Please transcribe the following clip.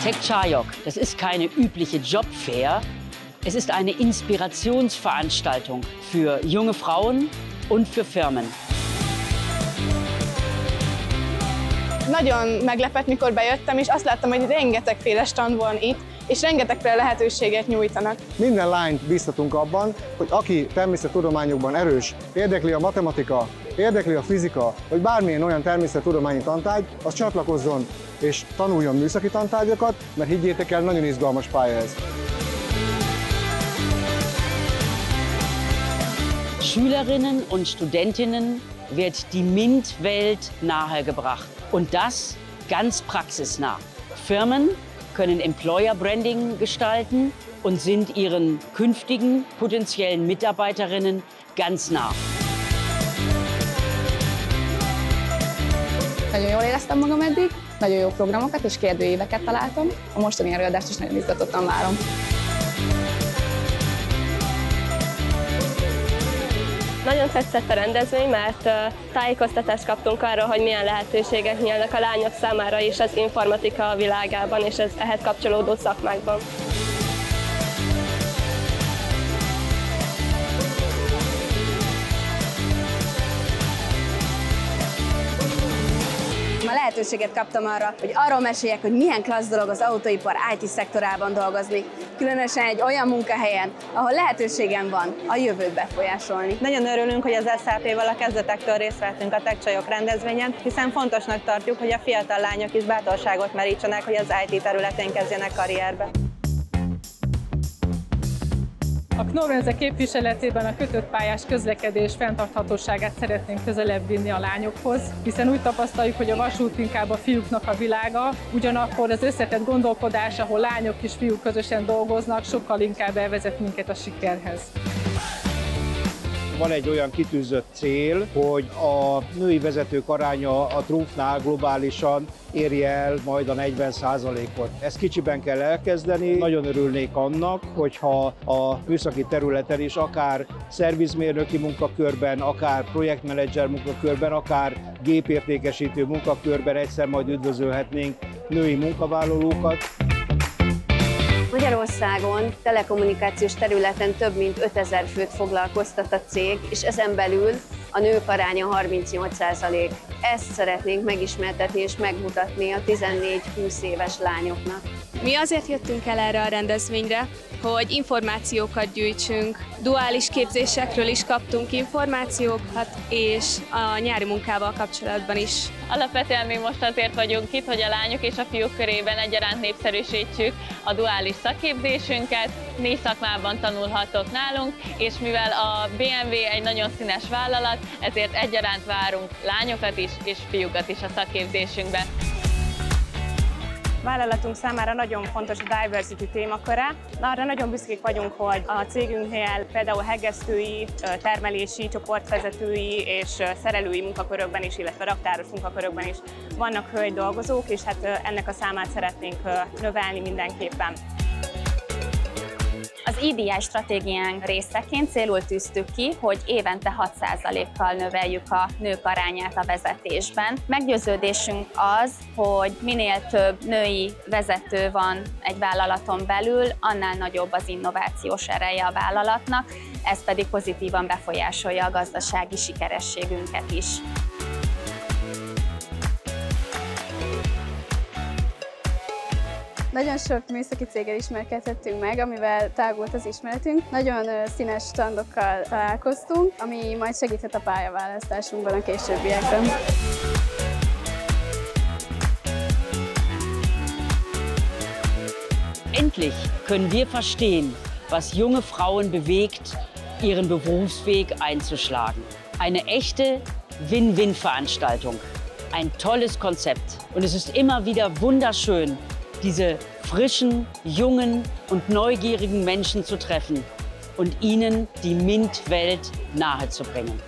Tech Chayok, das ist keine übliche Jobfair. Es ist eine Inspirationsveranstaltung für junge Frauen und für Firmen. Nagyon meglepett, mikor bejöttem, és azt láttam, hogy rengetegféle stand van itt, és rengetegféle lehetőséget nyújtanak. Minden lányt biztatunk abban, hogy aki természettudományokban erős, érdekli a matematika, érdekli a fizika, vagy bármilyen olyan természettudományi tantárgy, az csatlakozzon és tanuljon műszaki tantárgyakat, mert higgyétek el, nagyon izgalmas pálya ez. Schülerinnen und Studentinnen wird die MINT-Welt nahegebracht. Und das ganz praxisnah. Firmen können Employer Branding gestalten und sind ihren künftigen potenziellen Mitarbeiterinnen ganz nah. Nagyon jól éreztem magam eddig, nagyon jó programokat és kérdőíveket találtam. A mostani előadást is nagyon izgatottan várom. Nagyon tetszett a rendezvény, mert tájékoztatást kaptunk arról, hogy milyen lehetőségek nyílnak a lányok számára is az informatika világában és az ehhez kapcsolódó szakmákban. Ma lehetőséget kaptam arra, hogy arról meséljek, hogy milyen klassz dolog az autóipar IT szektorában dolgozni. Különösen egy olyan munkahelyen, ahol lehetőségem van a jövőt befolyásolni. Nagyon örülünk, hogy az SZP-val a kezdetektől részt vettünk a Tech Chayok rendezvényen, hiszen fontosnak tartjuk, hogy a fiatal lányok is bátorságot merítsenek, hogy az IT területén kezdjenek karrierbe. A Knorr-Mese képviseletében a kötött pályás közlekedés fenntarthatóságát szeretnénk közelebb vinni a lányokhoz, hiszen úgy tapasztaljuk, hogy a vasút inkább a fiúknak a világa, ugyanakkor az összetett gondolkodás, ahol lányok és fiúk közösen dolgoznak, sokkal inkább elvezet minket a sikerhez. Van egy olyan kitűzött cél, hogy a női vezetők aránya a Trumpnál globálisan érje el majd a 40%-ot. Ezt kicsiben kell elkezdeni. Nagyon örülnék annak, hogyha a műszaki területen is akár szervizmérnöki munkakörben, akár projektmenedzser munkakörben, akár gépértékesítő munkakörben egyszer majd üdvözölhetnénk női munkavállalókat. Magyarországon telekommunikációs területen több mint 5000 főt foglalkoztat a cég, és ezen belül a nők aránya 38%. Ezt szeretnénk megismertetni és megmutatni a 14-20 éves lányoknak. Mi azért jöttünk el erre a rendezvényre, hogy információkat gyűjtsünk, duális képzésekről is kaptunk információkat, és a nyári munkával kapcsolatban is. Alapvetően mi most azért vagyunk itt, hogy a lányok és a fiúk körében egyaránt népszerűsítsük a duális szakképzésünket. 4 szakmában tanulhatok nálunk, és mivel a BMW egy nagyon színes vállalat, ezért egyaránt várunk lányokat is és fiúkat is a szakképzésünkbe. Vállalatunk számára nagyon fontos a diversity témaköre. Arra nagyon büszkék vagyunk, hogy a cégünknél például hegesztői, termelési, csoportvezetői és szerelői munkakörökben is, illetve raktáros munkakörökben is vannak hölgy dolgozók, és hát ennek a számát szeretnénk növelni mindenképpen. Az EDI stratégiánk részeként célul tűztük ki, hogy évente 6%-kal növeljük a nők arányát a vezetésben. Meggyőződésünk az, hogy minél több női vezető van egy vállalaton belül, annál nagyobb az innovációs ereje a vállalatnak, ez pedig pozitívan befolyásolja a gazdasági sikerességünket is. Nagyon sok műszaki céggel ismerkedhettünk meg, amivel tágult az ismeretünk. Nagyon színes standokkal találkoztunk, ami majd segíthet a pályaválasztásunkban a későbbiekben. Endlich können wir verstehen, was junge Frauen bewegt, ihren Berufsweg einzuschlagen. Eine echte Win-Win-Veranstaltung. Ein tolles Konzept. Und es ist immer wieder wunderschön, diese frischen, jungen und neugierigen Menschen zu treffen und ihnen die MINT-Welt nahezubringen.